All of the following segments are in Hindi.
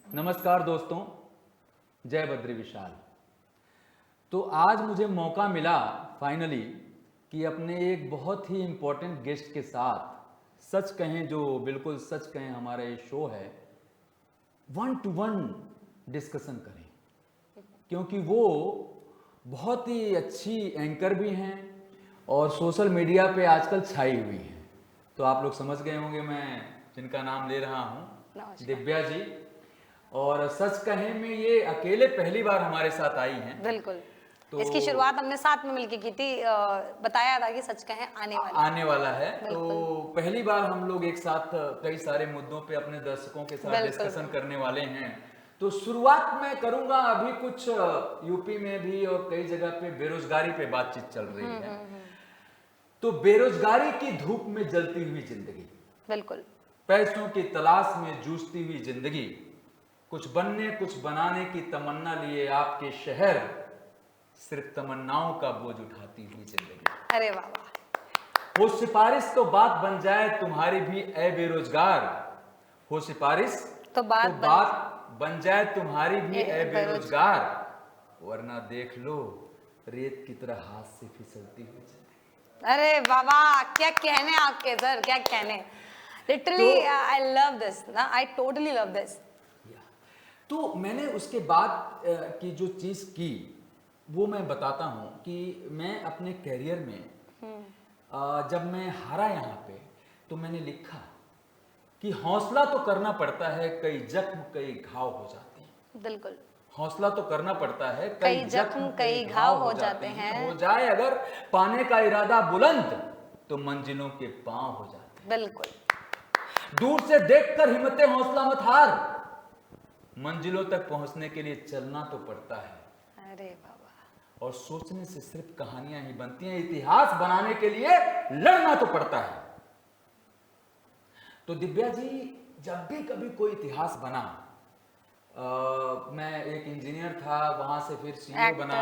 नमस्कार दोस्तों, जय बद्री विशाल। तो आज मुझे मौका मिला फाइनली कि अपने एक बहुत ही इम्पोर्टेंट गेस्ट के साथ सच कहें, जो बिल्कुल सच कहें हमारा ये शो है, 1-to-1 डिस्कशन करें, क्योंकि वो बहुत ही अच्छी एंकर भी हैं और सोशल मीडिया पे आजकल छाई हुई हैं। तो आप लोग समझ गए होंगे मैं जिनका नाम ले रहा हूँ, दिव्या जी। और सच कहें में ये अकेले पहली बार हमारे साथ आई हैं। बिल्कुल। तो इसकी शुरुआत हमने साथ में मिलकर की थी। बताया था कि सच कहें आने वाला है। तो पहली बार हम लोग एक साथ कई सारे मुद्दों पे अपने दर्शकों के साथ डिस्कशन करने वाले हैं। तो शुरुआत मैं करूंगा, अभी कुछ यूपी में भी और कई जगह पे बेरोजगारी पे बातचीत चल रही है। तो बेरोजगारी की धूप में जलती हुई जिंदगी, बिल्कुल, पैसों की तलाश में जूझती हुई जिंदगी, कुछ बनने कुछ बनाने की तमन्ना लिए आपके शहर सिर्फ तमन्नाओं का बोझ उठाती हुई जिंदगी। अरे वाह, हो सिफारिश तो बात बन जाए तुम्हारी भी ए बेरोजगार, हो सिफारिश तो बात बन जाए तुम्हारी भी ए बेरोजगार, वरना देख लो रेत की तरह हाथ से फिसलती हुई जिंदगी। अरे बाबा, क्या कहने आपके सर, क्या कहने। लिटरली आई लव दिस ना, आई टोटली लव दिस। तो मैंने उसके बाद की जो चीज की वो मैं बताता हूँ कि मैं अपने कैरियर में जब मैं हारा यहाँ पे, तो मैंने लिखा कि हौसला तो करना पड़ता है, कई जख्म कई घाव हो जाते हैं। बिल्कुल, हौसला तो करना पड़ता है, कई जख्म कई घाव हो जाते हैं। हो जाए अगर पाने का इरादा बुलंद, तो मंजिलों के पांव हो जाते हैं। बिल्कुल, दूर से देखकर हिम्मतें हौसला मत हार, मंजिलों तक पहुंचने के लिए चलना तो पड़ता है। अरे बाबा, और सोचने से सिर्फ कहानियां ही बनती हैं, इतिहास बनाने के लिए लड़ना तो पड़ता है। तो दिव्या जी, जब भी कभी कोई इतिहास बना, मैं एक इंजीनियर था, वहां से फिर सीईओ बना,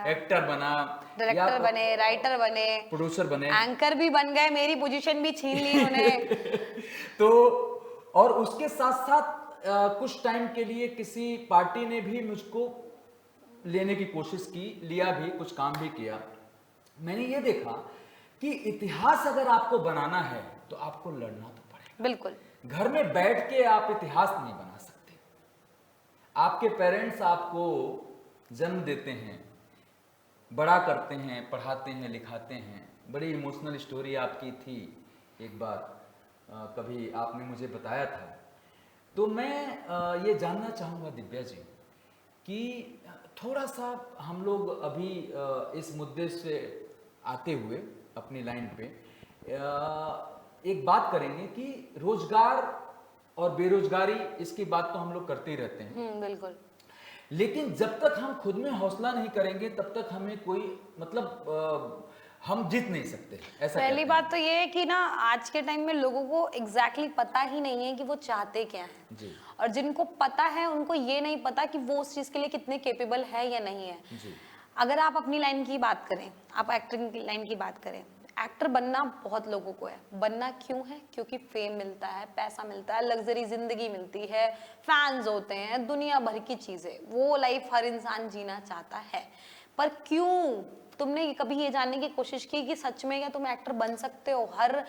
एक्टर बना, डायरेक्टर बने, राइटर बने, प्रोड्यूसर बने, एंकर भी बन गए, मेरी पोजीशन भी छीन ली उन्होंने। तो और उसके साथ साथ कुछ टाइम के लिए किसी पार्टी ने भी मुझको लेने की कोशिश की, लिया भी, कुछ काम भी किया। मैंने ये देखा कि इतिहास अगर आपको बनाना है तो आपको लड़ना तो पड़ेगा। बिल्कुल, घर में बैठ के आप इतिहास नहीं बना सकते। आपके पेरेंट्स आपको जन्म देते हैं, बड़ा करते हैं, पढ़ाते हैं, लिखाते हैं। बड़ी इमोशनल स्टोरी आपकी थी, एक बार कभी आपने मुझे बताया था। तो मैं ये जानना चाहूँगा दिव्या जी कि थोड़ा सा हम लोग अभी इस मुद्दे से आते हुए अपनी लाइन पे एक बात करेंगे कि रोजगार और बेरोजगारी, इसकी बात तो हम लोग करते ही रहते हैं। बिल्कुल। लेकिन जब तक हम खुद में हौसला नहीं करेंगे तब तक हमें कोई मतलब हम जीत नहीं सकते। ऐसा पहली बात तो ये है कि ना, आज के टाइम में लोगों को एग्जैक्टली पता ही नहीं है कि वो चाहते क्या हैं जी। और जिनको पता है उनको ये नहीं पता कि वो उस चीज के लिए कितने केपेबल है या नहीं है जी। अगर आप अपनी लाइन की बात करें, आप एक्टिंग की लाइन की बात करें, एक्टर बनना बहुत लोगों को है। बनना क्यों है? क्योंकि फेम मिलता है, पैसा मिलता है, लग्जरी जिंदगी मिलती है, फैंस होते हैं, दुनिया भर की चीजें, वो लाइफ हर इंसान जीना चाहता है। पर क्यों? तुमने कभी ये जानने की कोशिश की कि सच में क्या तुम एक्टर बन सकते हो? हर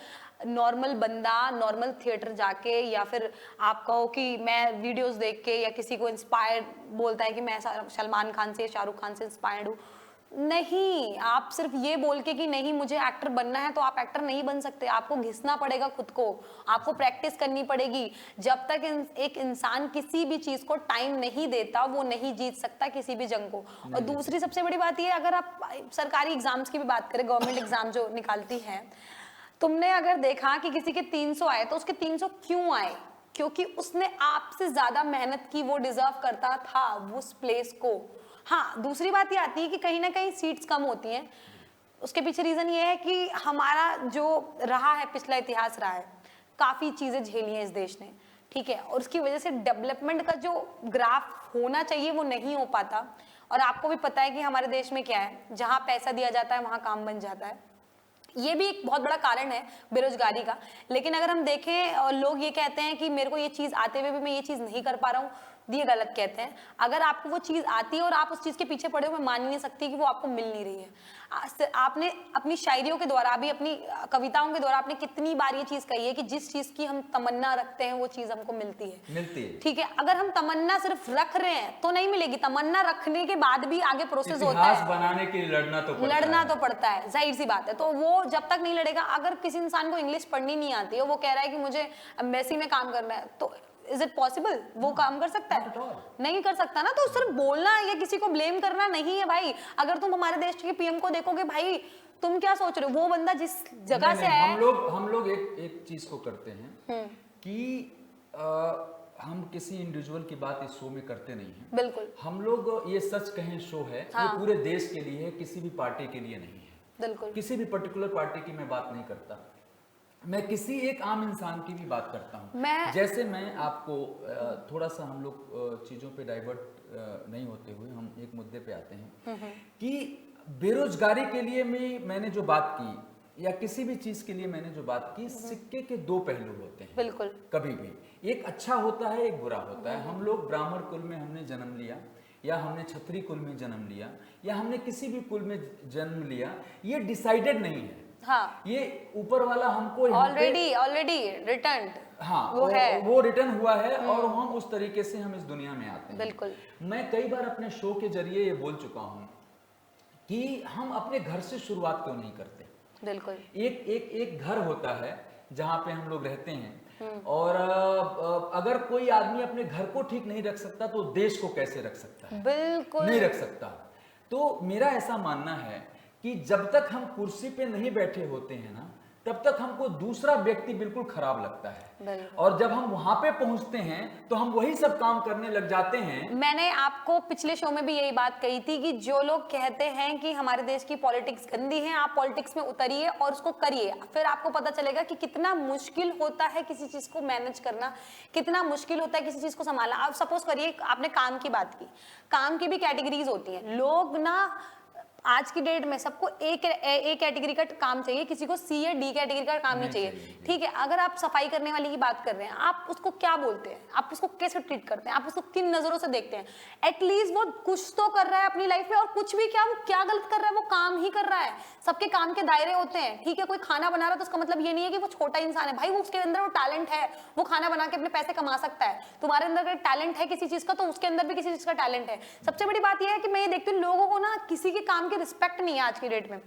नॉर्मल बंदा नॉर्मल थिएटर जाके, या फिर आप कहो कि मैं वीडियोस देख के या किसी को इंस्पायर्ड बोलता है कि मैं सलमान खान से, शाहरुख खान से इंस्पायर्ड हूँ। नहीं, आप सिर्फ ये बोल के कि नहीं मुझे एक्टर बनना है, तो आप एक्टर नहीं बन सकते। आपको घिसना पड़ेगा खुद को, आपको प्रैक्टिस करनी पड़ेगी। जब तक एक इंसान किसी भी चीज को टाइम नहीं देता, वो नहीं जीत सकता किसी भी जंग को। और दूसरी सबसे बड़ी बात ये, अगर आप सरकारी एग्जाम्स की भी बात करें, गवर्नमेंट एग्जाम जो निकालती है, तुमने अगर देखा कि किसी के 300 आए तो उसके 300 क्यों आए? क्योंकि उसने आपसे ज्यादा मेहनत की, वो डिजर्व करता था उस प्लेस को। हाँ, दूसरी बात ये आती है कि कहीं ना कहीं सीट्स कम होती हैं। उसके पीछे रीजन ये है कि हमारा जो रहा है, पिछला इतिहास रहा है, काफी चीजें झेली हैं इस देश ने, ठीक है, और उसकी वजह से डेवलपमेंट का जो ग्राफ होना चाहिए वो नहीं हो पाता। और आपको भी पता है कि हमारे देश में क्या है, जहां पैसा दिया जाता है वहां काम बन जाता है। ये भी एक बहुत बड़ा कारण है बेरोजगारी का। लेकिन अगर हम देखें, लोग ये कहते हैं कि मेरे को ये चीज आते हुए भी मैं ये चीज नहीं कर पा रहा हूँ, ये गलत कहते हैं। अगर आपको वो चीज आती है और आप उस चीज के पीछे पड़े हो, मैं मान ही नहीं सकती कि वो आपको मिल नहीं रही है। आपने अपनी शायरियों के द्वारा भी, अपनी कविताओं के द्वारा आपने कितनी बार ये चीज कही है कि जिस चीज की हम तमन्ना रखते हैं वो चीज हमको मिलती है। ठीक है, अगर हम तमन्ना सिर्फ रख रहे हैं तो नहीं मिलेगी, तमन्ना रखने के बाद भी आगे प्रोसेस होता है, बनाने के लिए लड़ना तो पड़ता है, जाहिर सी बात है। तो वो जब तक नहीं लड़ेगा, अगर किसी इंसान को इंग्लिश पढ़नी नहीं आती है, वो कह रहा है कि मुझे एम्बेसी में काम करना है, तो इज इट पॉसिबल? वो काम कर सकता है? नहीं कर सकता ना। तो सिर्फ बोलना या किसी को ब्लेम करना नहीं है भाई। अगर तुम हमारे देश के पीएम को देखोगे, भाई तुम क्या सोच रहे हो, वो बंदा जिस जगह से आया है। हम लोग एक चीज को करते हैं कि हम किसी इंडिविजुअल की बात इस शो में करते नहीं हैं। बिल्कुल, हम लोग ये सच कहें शो है, ये पूरे देश के लिए है, किसी भी पार्टी के लिए नहीं है। बिल्कुल, किसी भी पर्टिकुलर पार्टी की मैं बात नहीं करता, मैं किसी एक आम इंसान की भी बात करता हूँ। जैसे मैं आपको थोड़ा सा, हम लोग चीजों पे डाइवर्ट नहीं होते हुए हम एक मुद्दे पे आते हैं कि बेरोजगारी के लिए मैंने जो बात की, या किसी भी चीज के लिए मैंने जो बात की, सिक्के के दो पहलू होते हैं। बिल्कुल, कभी भी एक अच्छा होता है, एक बुरा होता है। हम लोग ब्राह्मण कुल में हमने जन्म लिया, या हमने क्षत्रिय कुल में जन्म लिया, या हमने किसी भी कुल में जन्म लिया, ये डिसाइडेड नहीं है। हाँ, ये ऊपर वाला हमको ऑलरेडी रिटर्न, हाँ, वो रिटर्न हुआ है, और हम उस तरीके से हम इस दुनिया में आते हैं। बिल्कुल, मैं कई बार अपने शो के जरिए ये बोल चुका हूँ कि हम अपने घर से शुरुआत क्यों नहीं करते। बिल्कुल, एक घर होता है जहाँ पे हम लोग रहते हैं, और अगर कोई आदमी अपने घर को ठीक नहीं रख सकता तो देश को कैसे रख सकता है? बिल्कुल नहीं रख सकता। तो मेरा ऐसा मानना है कि जब तक हम कुर्सी पे नहीं बैठे होते हैं ना, तब तक हमको दूसरा व्यक्ति बिल्कुल खराब लगता है, और जब हम वहां पे पहुंचते हैं तो हम वही सब काम करने लग जाते हैं। मैंने आपको पिछले शो में भी यही बात कही थी कि जो लोग कहते हैं कि हमारे देश की पॉलिटिक्स गंदी है, आप पॉलिटिक्स में उतरिए और उसको करिए, फिर आपको पता चलेगा कि कितना मुश्किल होता है किसी चीज को मैनेज करना, कितना मुश्किल होता है किसी चीज को संभालना। आप सपोज करिए, आपने काम की बात की, काम की भी कैटेगरीज होती हैं। लोग ना आज की डेट में सबको ए कैटेगरी का काम चाहिए, किसी को सी या डी कैटेगरी का काम नहीं चाहिए। ठीक है, अगर आप सफाई करने वाले की बात कर रहे हैं, आप उसको क्या बोलते हैं, आप उसको कैसे ट्रीट करते हैं, आप उसको किन नजरों से देखते हैं? एटलीस्ट वो कुछ तो कर रहा है अपनी लाइफ में, और कुछ भी क्या, वो क्या गलत कर रहा है, वो काम ही कर रहा है। सबके काम के दायरे होते हैं। ठीक है, कोई खाना बना रहा है तो उसका मतलब ये नहीं है कि वो छोटा इंसान है। भाई वो उसके अंदर वो टैलेंट है, वो खाना बना के अपने पैसे कमा सकता है। तुम्हारे अंदर अगर टैलेंट है किसी चीज का, तो उसके अंदर भी किसी चीज का टैलेंट है। सबसे बड़ी बात यह है कि मैं ये देखती हूँ, लोगों को ना किसी के काम की रिस्पेक्ट नहीं है आज की डेट में।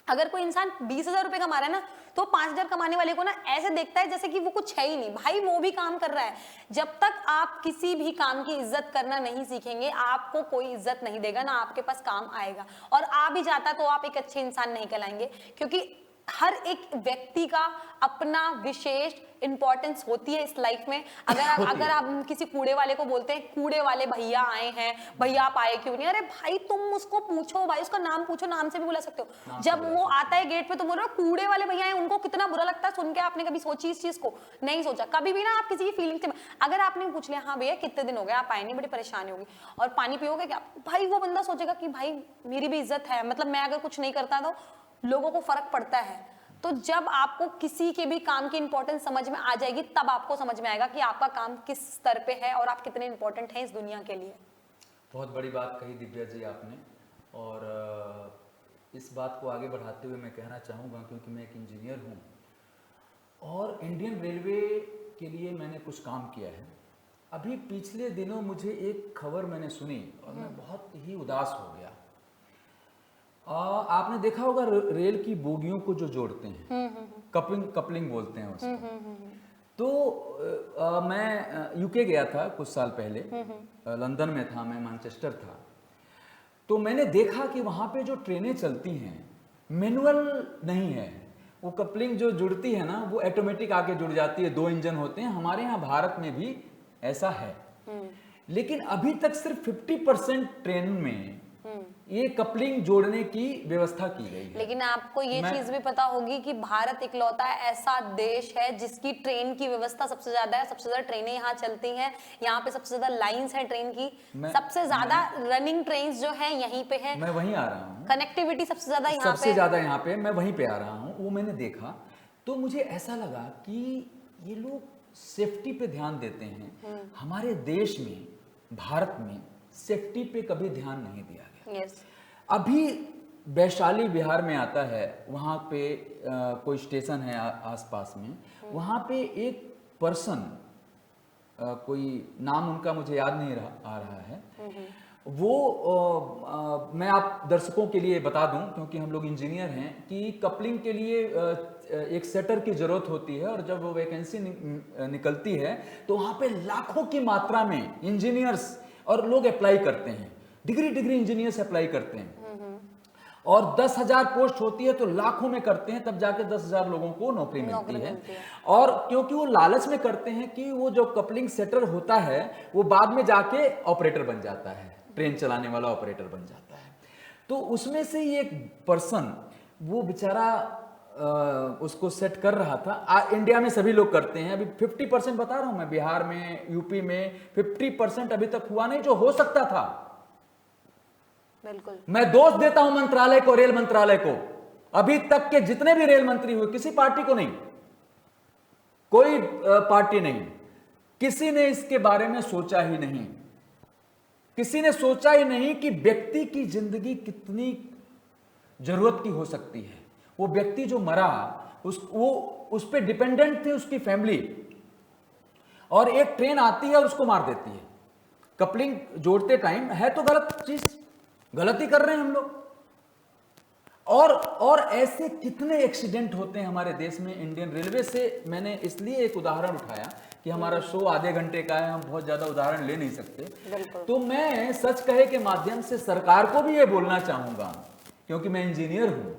अगर कोई इंसान 20,000 रुपए कमा रहा है ना, तो 5,000 कमाने वाले को ना ऐसे देखता है जैसे कि वो कुछ है ही नहीं। भाई वो भी काम कर रहा है। जब तक आप किसी भी काम की इज्जत करना नहीं सीखेंगे, आपको कोई इज्जत नहीं देगा, ना आपके पास काम आएगा। और आ भी जाता तो आप एक अच्छे इंसान नहीं कहलाएंगे, क्योंकि हर एक व्यक्ति का अपना विशेष इंपॉर्टेंस होती है इस लाइफ में। अगर आप किसी कूड़े वाले को बोलते हैं, कूड़े वाले भैया आए हैं, भैया आप आए क्यों नहीं? अरे भाई तुम उसको पूछो, भाई उसका नाम पूछो, नाम से भी बुला सकते हो। जब वो आता है गेट पे तो बोल रहे हो कूड़े वाले भैया आए, उनको कितना बुरा लगता है सुन के। आपने कभी सोची इस चीज को? नहीं सोचा कभी भी ना। आप किसी की फीलिंग से, अगर आपने पूछ लिया, हाँ भैया कितने दिन हो गए आप आए नहीं, बड़ी परेशानी होगी, और पानी पियोगे क्या, भाई वो बंदा सोचेगा कि भाई मेरी भी इज्जत है, मतलब मैं अगर कुछ नहीं करता तो लोगों को फर्क पड़ता है। तो जब आपको किसी के भी काम की इंपॉर्टेंस समझ में आ जाएगी, तब आपको समझ में आएगा कि आपका काम किस स्तर पे है और आप कितने इंपॉर्टेंट हैं इस दुनिया के लिए। बहुत बड़ी बात कही दिव्या जी आपने, और इस बात को आगे बढ़ाते हुए मैं कहना चाहूँगा, क्योंकि मैं एक इंजीनियर हूँ और इंडियन रेलवे के लिए मैंने कुछ काम किया है। अभी पिछले दिनों मुझे एक खबर मैंने सुनी और मैं बहुत ही उदास हो गया। आपने देखा होगा रेल की बोगियों को जो जोड़ते हैं, कपलिंग बोलते हैं उसको। तो मैं यूके गया था कुछ साल पहले, लंदन में था मैं, मैनचेस्टर था। तो मैंने देखा कि वहाँ पे जो ट्रेनें चलती हैं मैनुअल नहीं है, वो कपलिंग जो जुड़ती है ना वो ऑटोमेटिक आके जुड़ जाती है। 2 इंजन होते हैं, हमारे यहाँ भारत में भी ऐसा है, लेकिन अभी तक सिर्फ 50% ट्रेन में ये कपलिंग जोड़ने की व्यवस्था की गई है। लेकिन आपको ये चीज भी पता होगी कि भारत इकलौता ऐसा देश है जिसकी ट्रेन की व्यवस्था सबसे ज्यादा है। सबसे ज्यादा ट्रेनें यहाँ चलती हैं, यहाँ पे सबसे ज्यादा लाइंस है ट्रेन की, सबसे ज्यादा रनिंग ट्रेन जो है यहीं पे है। मैं वहीं आ रहा हूँ, कनेक्टिविटी सबसे ज्यादा यहाँ पे, सबसे ज्यादा यहाँ पे, मैं वहीं पे आ रहा हूँ। वो मैंने देखा तो मुझे ऐसा लगा कि ये लोग सेफ्टी पे ध्यान देते हैं। हमारे देश में भारत में सेफ्टी पे कभी ध्यान नहीं दिया गया। यस, अभी वैशाली बिहार में आता है, वहाँ पे कोई स्टेशन है आसपास में, वहाँ पे एक पर्सन, कोई नाम उनका मुझे याद नहीं आ रहा है, वो मैं आप दर्शकों के लिए बता दूं क्योंकि हम लोग इंजीनियर हैं कि कपलिंग के लिए एक सेटर की जरूरत होती है, और जब वो वैकेंसी निकलती है तो वहाँ पे लाखों की मात्रा में इंजीनियर्स और लोग अप्लाई करते हैं, डिग्री इंजीनियर्स अप्लाई करते हैं, और 10,000 पोस्ट होती है तो लाखों में करते हैं, तब जाके 10,000 लोगों को नौकरी मिलती है। और क्योंकि वो लालच में करते हैं कि वो जो कपलिंग सेटर होता है वो बाद में जाके ऑपरेटर बन जाता है, ट्रेन चलाने वाला ऑपरेटर बन जाता है। तो उसमें से ये एक पर्सन, वो बेचारा उसको सेट कर रहा था। इंडिया में सभी लोग करते हैं, अभी 50% बता रहा हूं मैं, बिहार में, यूपी में 50% अभी तक हुआ नहीं जो हो सकता था। बिल्कुल, मैं दोष देता हूं मंत्रालय को, रेल मंत्रालय को। अभी तक के जितने भी रेल मंत्री हुए, किसी पार्टी को नहीं, कोई पार्टी नहीं, किसी ने इसके बारे में सोचा ही नहीं। किसी ने सोचा ही नहीं कि व्यक्ति की जिंदगी कितनी जरूरत की हो सकती है। वो व्यक्ति जो मरा, उस पे डिपेंडेंट थी उसकी फैमिली, और एक ट्रेन आती है और उसको मार देती है। कपलिंग जोड़ते टाइम है तो गलत चीज, गलती कर रहे हैं हम लोग। और ऐसे कितने एक्सीडेंट होते हैं हमारे देश में। इंडियन रेलवे से मैंने इसलिए एक उदाहरण उठाया कि हमारा शो आधे घंटे का है, हम बहुत ज्यादा उदाहरण ले नहीं सकते। तो मैं सच कहे के माध्यम से सरकार को भी ये बोलना चाहूंगा, क्योंकि मैं इंजीनियर हूं,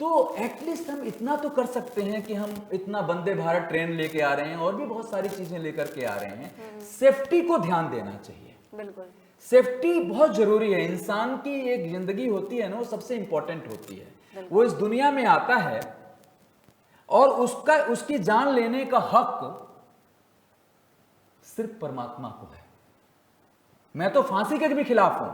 तो एटलीस्ट हम इतना तो कर सकते हैं कि हम इतना वंदे भारत ट्रेन लेके आ रहे हैं और भी बहुत सारी चीजें लेकर के आ रहे हैं, सेफ्टी को ध्यान देना चाहिए। बिल्कुल, सेफ्टी बहुत जरूरी है। इंसान की एक जिंदगी होती है ना, वो सबसे इंपॉर्टेंट होती है। वो इस दुनिया में आता है और उसकी जान लेने का हक सिर्फ परमात्मा को है। मैं तो फांसी के भी खिलाफ हूं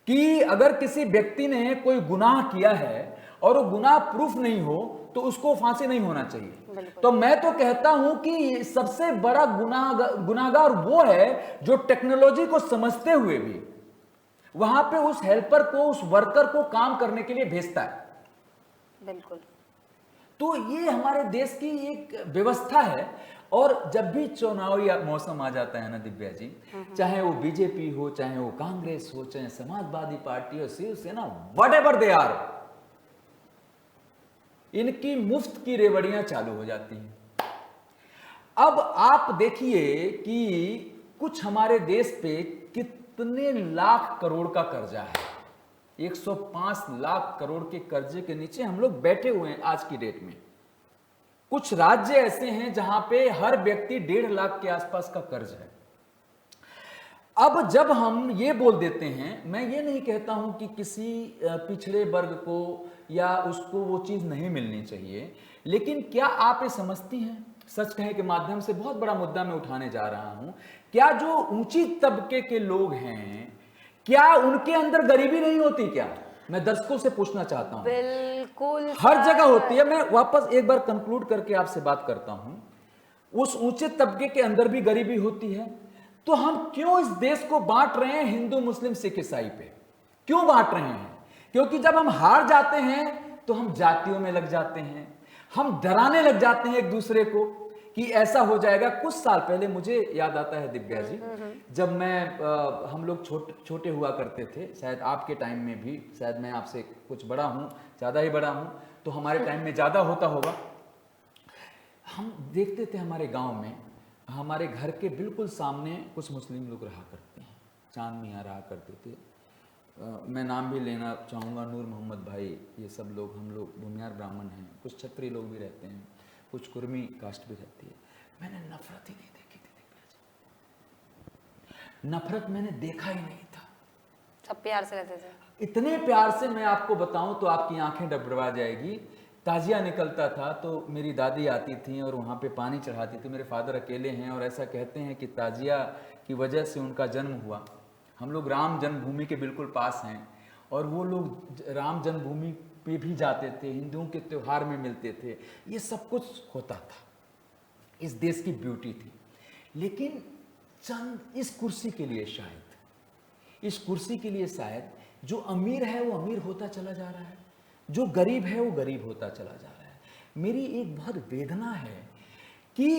कि अगर किसी व्यक्ति ने कोई गुनाह किया है और वो गुनाह प्रूफ नहीं हो तो उसको फांसी नहीं होना चाहिए। तो मैं तो कहता हूं कि सबसे बड़ा गुनाहगार वो है जो टेक्नोलॉजी को समझते हुए भी वहां पे उस हेल्पर को, उस वर्कर को काम करने के लिए भेजता है। बिल्कुल। तो ये हमारे देश की एक व्यवस्था है। और जब भी चुनावी मौसम आ जाता है ना दिव्या जी, चाहे वो बीजेपी हो, चाहे वो कांग्रेस हो, चाहे समाजवादी पार्टी हो, शिवसेना, व्हाटएवर दे आर, इनकी मुफ्त की रेवड़ियां चालू हो जाती हैं। अब आप देखिए कि कुछ हमारे देश पे कितने लाख करोड़ का कर्जा है। 105 लाख करोड़ के कर्जे के नीचे हम लोग बैठे हुए हैं आज की डेट में। कुछ राज्य ऐसे हैं जहां पे हर व्यक्ति 1.5 लाख के आसपास का कर्ज है। अब जब हम ये बोल देते हैं, मैं ये नहीं कहता हूं कि किसी पिछड़े वर्ग को या उसको वो चीज नहीं मिलनी चाहिए, लेकिन क्या आप ये समझती हैं, सच कहे के माध्यम से बहुत बड़ा मुद्दा मैं उठाने जा रहा हूं, क्या जो ऊंची तबके के लोग हैं, क्या उनके अंदर गरीबी नहीं होती? क्या मैं दर्शकों से पूछना चाहता हूं। बिल्कुल, हर जगह होती है। मैं वापस एक बार कंक्लूड करके आपसे बात करता हूं। उस ऊंचे तबके के अंदर भी गरीबी होती है। तो हम क्यों इस देश को बांट रहे हैं हिंदू, मुस्लिम, सिख, ईसाई पे? क्यों बांट रहे हैं? क्योंकि जब हम हार जाते हैं तो हम जातियों में लग जाते हैं, हम डराने लग जाते हैं एक दूसरे को कि ऐसा हो जाएगा। कुछ साल पहले मुझे याद आता है दिव्या जी, जब हम लोग छोटे हुआ करते थे, शायद आपके टाइम में भी, शायद मैं आपसे कुछ बड़ा हूं, ज्यादा ही बड़ा हूं, तो हमारे टाइम में ज्यादा होता होगा। हम देखते थे हमारे गांव में, हमारे घर के बिल्कुल सामने कुछ मुस्लिम लोग रहा करते हैं, चांद मियाँ रहा करते थे। मैं नाम भी लेना चाहूँगा, नूर मोहम्मद भाई, ये सब लोग, हम लोग भूमियार ब्राह्मण हैं, कुछ क्षत्रिय लोग भी रहते हैं, कुछ कुर्मी कास्ट भी रहती है। मैंने नफरत ही नहीं देखी थी, नफरत मैंने देखा ही नहीं था। सब प्यार से रहते थे, इतने प्यार से, मैं आपको बताऊं तो आपकी आंखें डबडबा जाएगी। ताजिया निकलता था तो मेरी दादी आती थी और वहाँ पे पानी चढ़ाती थी। मेरे फादर अकेले हैं और ऐसा कहते हैं कि ताजिया की वजह से उनका जन्म हुआ। हम लोग राम जन्मभूमि के बिल्कुल पास हैं और वो लोग राम जन्मभूमि पे भी जाते थे, हिंदुओं के त्योहार में मिलते थे, ये सब कुछ होता था। इस देश की ब्यूटी थी। लेकिन चंद इस कुर्सी के लिए शायद, इस कुर्सी के लिए शायद जो अमीर है वो अमीर होता चला जा रहा है, जो गरीब है वो गरीब होता चला जा रहा है। मेरी एक बहुत वेदना है कि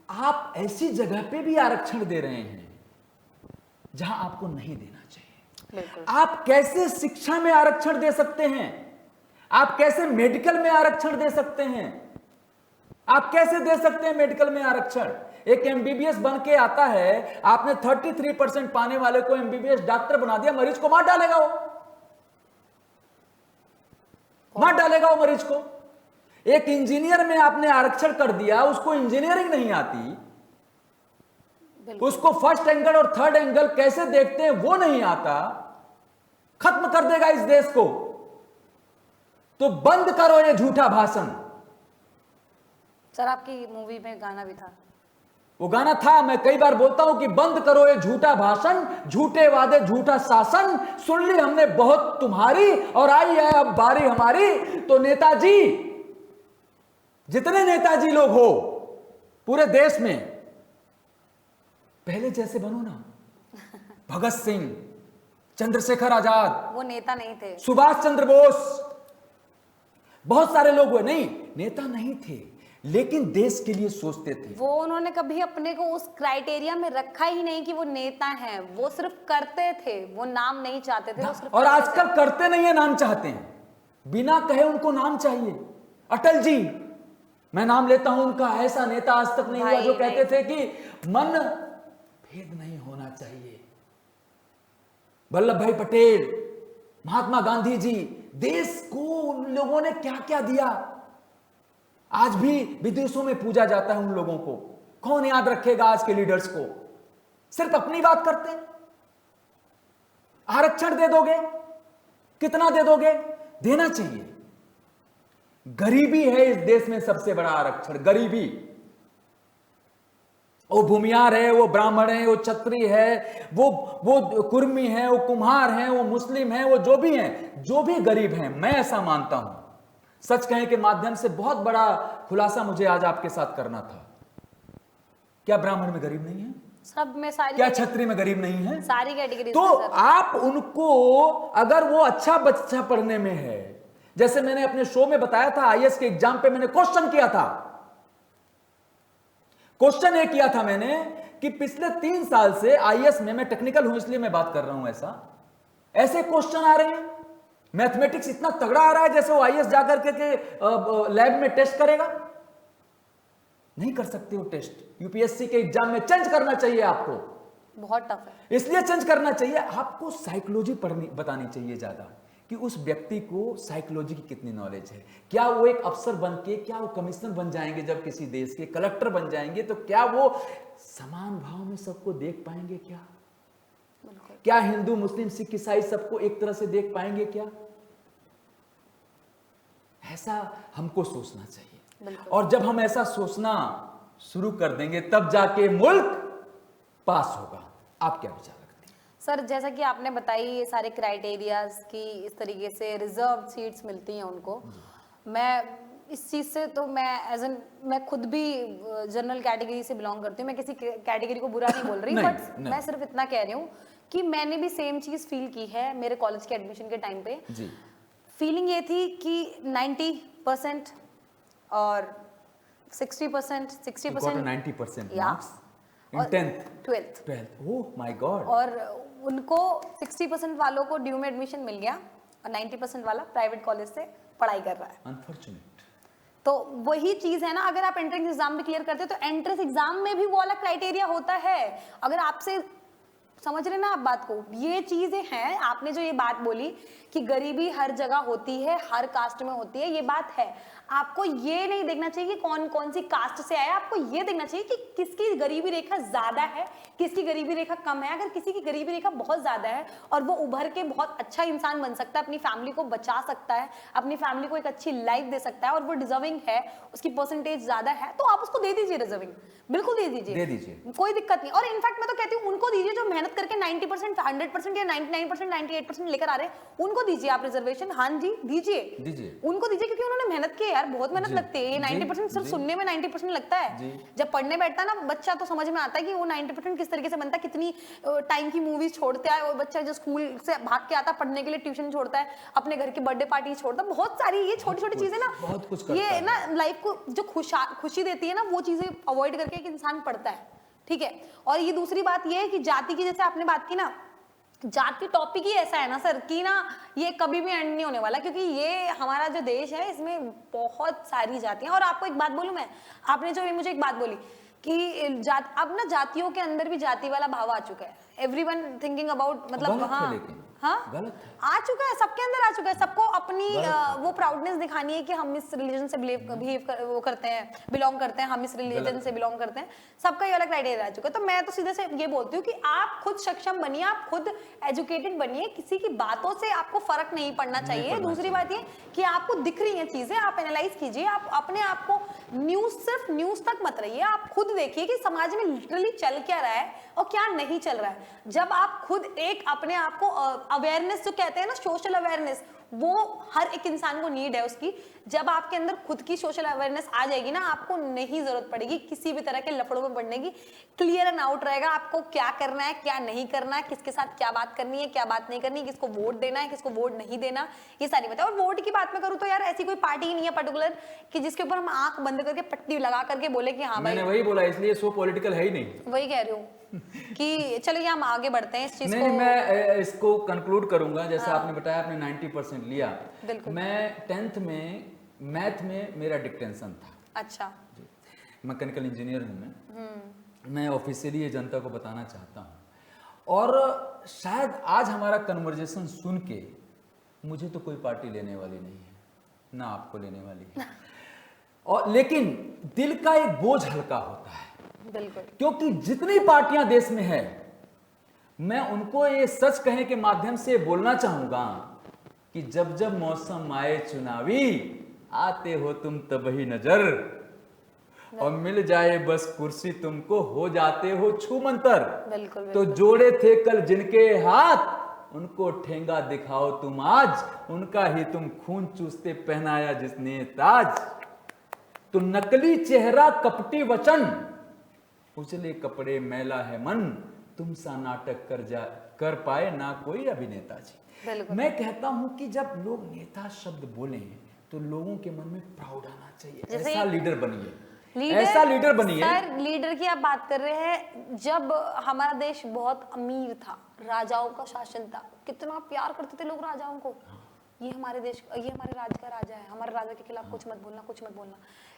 आप ऐसी जगह पे भी आरक्षण दे रहे हैं जहां आपको नहीं देना चाहिए। बिल्कुल। आप कैसे शिक्षा में आरक्षण दे सकते हैं? आप कैसे मेडिकल में आरक्षण दे सकते हैं? आप कैसे दे सकते हैं मेडिकल में आरक्षण? एक एमबीबीएस बन के आता है, आपने 33% पाने वाले को एमबीबीएस डॉक्टर बना दिया, मरीज को मार डालेगा, वो मार डालेगा वो मरीज को। एक इंजीनियर में आपने आरक्षण कर दिया, उसको इंजीनियरिंग नहीं आती, उसको फर्स्ट एंगल और थर्ड एंगल कैसे देखते हैं वो नहीं आता, खत्म कर देगा इस देश को। तो बंद करो ये झूठा भाषण। सर आपकी मूवी में गाना भी था, वो गाना था, मैं कई बार बोलता हूं कि बंद करो ये झूठा भाषण, झूठे वादे झूठा शासन, सुन ली हमने बहुत तुम्हारी और आई है अब बारी हमारी। तो नेताजी, जितने नेताजी लोग हो पूरे देश में, पहले जैसे बनो ना। भगत सिंह, चंद्रशेखर आजाद, वो नेता नहीं थे। सुभाष चंद्र बोस, बहुत सारे लोग हुए, नहीं नेता नहीं थे लेकिन देश के लिए सोचते थे। वो उन्होंने कभी अपने को उस क्राइटेरिया में रखा ही नहीं कि वो नेता हैं, वो सिर्फ करते थे, वो नाम नहीं चाहते थे, वो सिर्फ और करते आजकल करते नहीं है, नाम चाहते हैं, बिना कहे उनको नाम चाहिए। अटल जी, मैं नाम लेता हूं उनका, ऐसा नेता आज तक नहीं हुआ जो कहते थे कि मन भेद नहीं होना चाहिए। वल्लभ भाई पटेल, महात्मा गांधी जी, देश को उन लोगों ने क्या क्या दिया। आज भी विदेशों में पूजा जाता है उन लोगों को। कौन याद रखेगा आज के लीडर्स को? सिर्फ अपनी बात करते हैं। आरक्षण दे दोगे, कितना दे दोगे? देना चाहिए। गरीबी है इस देश में सबसे बड़ा आरक्षण, गरीबी। वो भूमियार है, वो ब्राह्मण है, वो क्षत्रिय है, वो कुर्मी है, वो कुम्हार है, वो मुस्लिम है, वो जो भी हैं, जो भी गरीब हैं, मैं ऐसा मानता हूं। सच कहने के माध्यम से बहुत बड़ा खुलासा मुझे आज आपके साथ करना था। क्या ब्राह्मण में गरीब नहीं है? सब में सारी, क्या क्षत्रिय में गरीब नहीं है? सारी कैटेगरी। तो आप उनको, अगर वो अच्छा बच्चा पढ़ने में है, जैसे मैंने अपने शो में बताया था, आईएएस के एग्जाम पे मैंने क्वेश्चन किया था। क्वेश्चन ये किया था मैंने कि पिछले 3 साल से आईएएस में, मैं टेक्निकल हूं इसलिए मैं बात कर रहा हूं, ऐसे क्वेश्चन आ रहे हैं। मैथमेटिक्स इतना तगड़ा आ रहा है जैसे वो आईएएस जाकर के लैब में टेस्ट करेगा। नहीं कर सकते वो टेस्ट। यूपीएससी के एग्जाम में चेंज करना चाहिए आपको, बहुत टफ है। इसलिए चेंज करना चाहिए आपको। साइकोलॉजी पढ़नी बतानी चाहिए ज्यादा, कि उस व्यक्ति को साइकोलॉजी की कितनी नॉलेज है। क्या वो एक अफसर बन के, क्या वो कमिश्नर बन जाएंगे, जब किसी देश के कलेक्टर बन जाएंगे तो क्या वो समान भाव में सबको देख पाएंगे? क्या हिंदू मुस्लिम सिख ईसाई सबको एक तरह से देख पाएंगे? क्या ऐसा हमको सोचना चाहिए। और जब हम ऐसा सोचना शुरू कर देंगे तब जाके मुल्क पास होगा। आप क्या विचार रखते हैं? सर जैसा कि आपने बताई ये सारे क्राइटेरियाज की इस तरीके से रिजर्व सीट्स मिलती हैं उनको, मैं इस चीज़ से तो मैं खुद भी जनरल कैटेगरी से बिलोंग करती हूँ। मैं किसी कैटेगरी को बुरा नहीं बोल रही, बट मैं सिर्फ इतना कह रही हूँ कि मैंने भी सेम चीज़ फील की है मेरे कॉलेज के एडमिशन के टाइम पे। जी। फीलिंग ये थी कि 90% और 60%, 60% 90% या in 10th 12th। Oh my God. और उनको 60% वालों को ड्यू में एडमिशन मिल गया और 90% वाला प्राइवेट कॉलेज से पढ़ाई कर रहा है। अनफॉर्चुनेट। तो वही चीज है ना, अगर आप एंट्रेंस एग्जाम भी क्लियर करते हो तो एंट्रेंस एग्जाम में भी वो वाला क्राइटेरिया होता है। अगर आपसे, समझ रहे ना आप बात को, ये चीजें हैं। आपने जो ये बात बोली कि गरीबी हर जगह होती है, हर कास्ट में होती है, ये बात है। आपको ये नहीं देखना चाहिए कि कौन कौन सी कास्ट से आया, आपको ये देखना चाहिए कि किसकी गरीबी रेखा ज्यादा है, किसकी गरीबी रेखा कम है। अगर किसी की गरीबी रेखा बहुत ज्यादा है और वो उभर के बहुत अच्छा इंसान बन सकता है, अपनी फैमिली को बचा सकता है, अपनी फैमिली को एक अच्छी लाइफ दे सकता है और वो डिजर्विंग है, उसकी परसेंटेज ज्यादा है, तो आप उसको दे दीजिए रिजर्विंग, बिल्कुल दे दीजिए, दे दीजिए, कोई दिक्कत नहीं। और इनफैक्ट मैं तो कहती हूँ उनको दीजिए जो मेहनत मेहनत करके 90%, 100% या 99%, 98% लेकर आ रहे हैं, उनको दीजिए आप रिजर्वेशन। हाँ जी, दीजिए उनको दीजिए, क्योंकि उन्होंने मेहनत की है यार, बहुत मेहनत लगती है। ये 90% सिर्फ सुनने में 90% लगता है, जब पढ़ने बैठता है ना बच्चा तो समझ में आता है कि वो 90% किस तरीके से बनता है, कितनी टाइम की मूवीज छोड़ता है, और बच्चा जो स्कूल से भाग के आता है पढ़ने के लिए ट्यूशन छोड़ता है, अपने घर की बर्थडे पार्टी छोड़ता है, बहुत सारी ये छोटी छोटी चीजें ना, बहुत कुछ ये ना लाइफ को जो खुशी देती है ना, वो चीजें अवॉइड करके एक इंसान पढ़ता है, ठीक है। और ये दूसरी बात ये है कि जाति की, जैसे आपने बात की ना, जाति टॉपिक ही ऐसा है ना सर कि ना ये कभी भी एंड नहीं होने वाला, क्योंकि ये हमारा जो देश है इसमें बहुत सारी जातियां। और आपको एक बात बोलूं मैं, आपने जो मुझे एक बात बोली कि अब ना जातियों के अंदर भी जाति वाला भाव आ चुका है, एवरीवन थिंकिंग अबाउट, मतलब हाँ गलत आ चुका है, सबके अंदर आ चुका है। सबको अपनी वो प्राउडनेस दिखानी है कि हम इस रिलीजन से वो करते हैं, बिलोंग करते हैं, हम इस रिलीजन से बिलोंग करते हैं, सबका ये अलग क्राइटेरिया आ चुका है। तो मैं तो सीधे से ये बोलती हूँ कि आप खुद सक्षम बनिए, आप खुद एजुकेटेड बनिए, किसी की बातों से आपको फर्क नहीं पड़ना चाहिए। दूसरी बात ये कि आपको दिख रही है चीजें, आप एनालाइज कीजिए, आप अपने आप को सिर्फ न्यूज तक मत रहिए, आप खुद देखिए कि समाज में लिटरली चल क्या रहा है और क्या नहीं चल रहा है। जब आप खुद एक अपने आप को अवेयरनेस जो कहते हैं ना, सोशल अवेयरनेस, वो हर एक इंसान को नीड है उसकी। जब आपके अंदर खुद की सोशल अवेयरनेस आ जाएगी ना, आपको नहीं जरूरत पड़ेगी किसी भी तरह के लफड़ों में पड़ने की। क्लियर एंड आउट रहेगा आपको क्या करना है, क्या नहीं करना है, किसके साथ क्या बात करनी है, क्या बात नहीं करनी, किसको वोट देना है, किसको वोट नहीं देना, ये सारी बातें। और वोट की बात में करूँ तो यार ऐसी कोई पार्टी ही नहीं है पर्टिकुलर कि जिसके ऊपर हम आंख बंद करके पट्टी लगा करके बोले कि हाँ भाई। मैंने वही बोला, इसलिए सो पॉलिटिकल है ही नहीं। वही कह रही हूँ कि चलिए हम आगे बढ़ते हैं इस चीज को। मैं इसको कंक्लूड करूंगा। जैसे आपने बताया आपने 90% लिया, मैं 10th में मैथ में मेरा डिक्टेंशन था। अच्छा, मैकेनिकल इंजीनियर हूं मैं ऑफिशियली ये जनता को बताना चाहता हूं। और शायद आज हमारा कन्वर्जेशन सुन के मुझे तो कोई पार्टी लेने वाली नहीं है, ना आपको लेने वाली है। और लेकिन दिल का एक बोझ हल्का होता है, बिल्कुल, क्योंकि जितनी पार्टियां देश में है, मैं उनको ये सच कहने के माध्यम से बोलना चाहूंगा कि जब जब मौसम आए चुनावी, आते हो तुम तबही नजर, और मिल जाए बस कुर्सी तुमको, हो जाते हो छू मंतर। बिल्कुल। तो जोड़े थे कल जिनके हाथ, उनको ठेंगा दिखाओ तुम आज, उनका ही तुम खून चूसते पहनाया जिसने ताज। तो नकली चेहरा कपटी वचन, उजले कपड़े मैला है मन, तुम सा नाटक कर पाए ना कोई अभिनेता जी। मैं कहता हूं कि जब लोग नेता शब्द बोले तो लोगों के मन में प्राउड आना चाहिए। ऐसा लीडर बनिए, ऐसा लीडर बनिए। सर लीडर की आप बात कर रहे हैं, जब हमारा देश बहुत अमीर था, राजाओं का शासन था, कितना प्यार करते थे लोग राजाओं को। ये हमारे देश, ये हमारे राज्य का राजा है, हमारे राजा के खिलाफ कुछ मत बोलना, कुछ मत बोलना।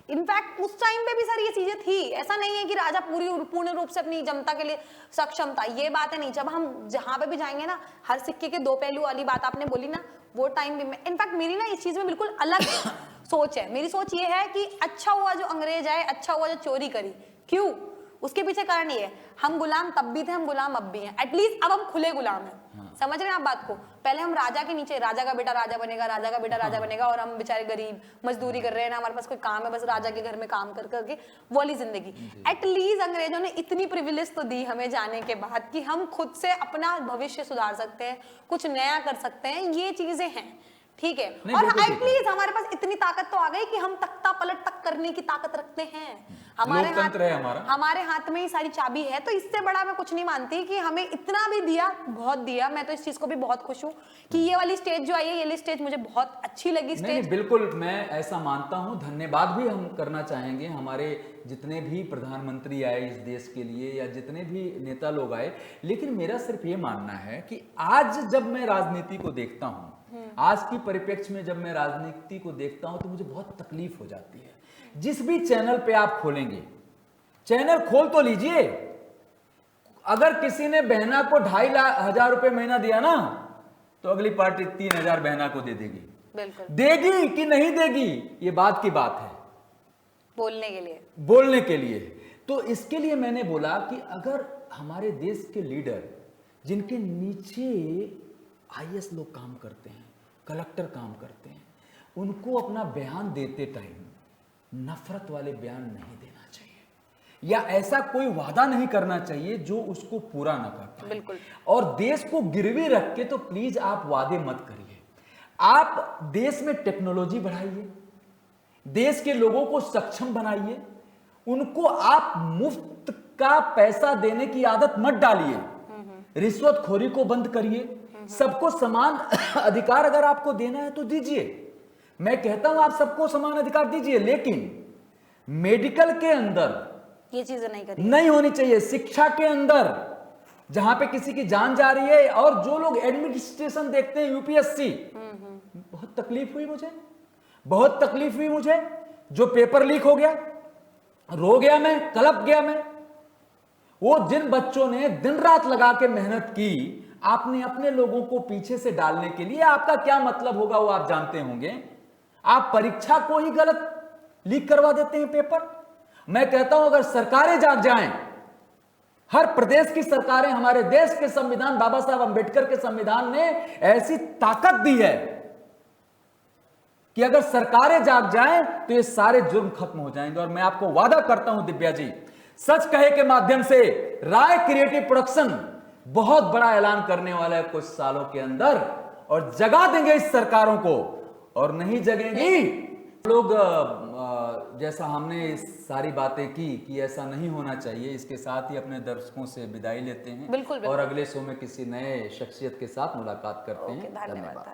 इनफैक्ट उस टाइम पे भी सर ये चीजें थी, ऐसा नहीं है कि राजा पूर्ण रूप से अपनी जनता के लिए सक्षम था, ये बात है नहीं। जब हम जहां पे भी जाएंगे ना, हर सिक्के के दो पहलू वाली बात आपने बोली ना, वो टाइम भी। इनफैक्ट मेरी ना इस चीज में बिल्कुल अलग सोच है। मेरी सोच ये है कि अच्छा हुआ जो अंग्रेज आए, अच्छा हुआ जो चोरी करी। क्यों? उसके पीछे कारण ये है, हम गुलाम तब भी थे, हम गुलाम अब भी हैं। एटलीस्ट अब हम खुले गुलाम हैं। समझ रहे हैं आप बात को? पहले हम राजा के नीचे, राजा का बेटा राजा बनेगा, राजा का बेटा राजा बनेगा, और हम बेचारे गरीब मजदूरी कर रहे हैं ना, हमारे पास कोई काम है, बस राजा के घर में काम कर करके वो वाली जिंदगी। एटलीस्ट अंग्रेजों ने इतनी प्रिविलेज तो दी हमें जाने के बाद कि हम खुद से अपना भविष्य सुधार सकते हैं, कुछ नया कर सकते हैं, ये चीजें हैं, ठीक है। और एटलीस्ट हमारे पास इतनी ताकत तो आ गई कि हम तख्ता पलट तक करने की ताकत रखते हैं। हमारे हाथ में ही सारी चाबी है। तो इससे बड़ा मैं कुछ नहीं मानती कि हमें इतना भी दिया, बहुत दिया। मैं तो इस चीज को भी बहुत खुश हूँ कि ये वाली स्टेज जो आई है, ये वाली स्टेज मुझे बहुत अच्छी लगी स्टेज। बिल्कुल, मैं ऐसा मानता हूँ। धन्यवाद भी हम करना चाहेंगे हमारे जितने भी प्रधानमंत्री आए इस देश के लिए, या जितने भी नेता लोग आए। लेकिन मेरा सिर्फ ये मानना है कि आज जब मैं राजनीति को देखता हूँ, आज की परिप्रेक्ष्य में जब मैं राजनीति को देखता हूं, तो मुझे बहुत तकलीफ हो जाती है। जिस भी चैनल पे आप खोलेंगे, चैनल खोल तो लीजिए, अगर किसी ने बहना को 2,500 रुपए महीना दिया ना, तो अगली पार्टी 3,000 बहना को दे देगी। बिल्कुल। देगी कि नहीं देगी, ये बात की बात है, बोलने के लिए। तो इसके लिए मैंने बोला कि अगर हमारे देश के लीडर, जिनके नीचे IAS लोग काम करते हैं, कलेक्टर काम करते हैं, उनको अपना बयान देते टाइम नफरत वाले बयान नहीं देना चाहिए। या ऐसा कोई वादा नहीं करना चाहिए जो उसको पूरा ना कर पाए। बिल्कुल। और देश को गिरवी रख के तो प्लीज आप वादे मत करिए। आप देश में टेक्नोलॉजी बढ़ाइए, देश के लोगों को सक्षम बनाइए, उनको आप मुफ्त का पैसा देने की आदत मत डालिए, रिश्वतखोरी को बंद करिए, सबको समान अधिकार अगर आपको देना है तो दीजिए। मैं कहता हूं आप सबको समान अधिकार दीजिए, लेकिन मेडिकल के अंदर ये चीजें नहीं करी। नहीं होनी चाहिए। शिक्षा के अंदर जहां पे किसी की जान जा रही है, और जो लोग एडमिनिस्ट्रेशन देखते हैं यूपीएससी, बहुत तकलीफ हुई मुझे, बहुत तकलीफ हुई मुझे। जो पेपर लीक हो गया, रो गया मैं, कलप गया मैं। वो जिन बच्चों ने दिन रात लगा के मेहनत की, आपने अपने लोगों को पीछे से डालने के लिए, आपका क्या मतलब होगा वो आप जानते होंगे। आप परीक्षा को ही गलत लीक करवा देते हैं पेपर। मैं कहता हूं अगर सरकारें जाग जाएं, हर प्रदेश की सरकारें, हमारे देश के संविधान, बाबा साहब अंबेडकर के संविधान ने ऐसी ताकत दी है कि अगर सरकारें जाग जाएं तो ये सारे जुर्म खत्म हो जाएंगे। और मैं आपको वादा करता हूं दिव्या जी, सच कहे के माध्यम से राय क्रिएटिव प्रोडक्शन बहुत बड़ा ऐलान करने वाला है कुछ सालों के अंदर, और जगा देंगे इस सरकारों को। और नहीं जगेंगी लोग, जैसा हमने इस सारी बातें की कि ऐसा नहीं होना चाहिए, इसके साथ ही अपने दर्शकों से विदाई लेते हैं। बिल्कुल, और अगले शो में किसी नए शख्सियत के साथ मुलाकात करते हैं। धन्यवाद।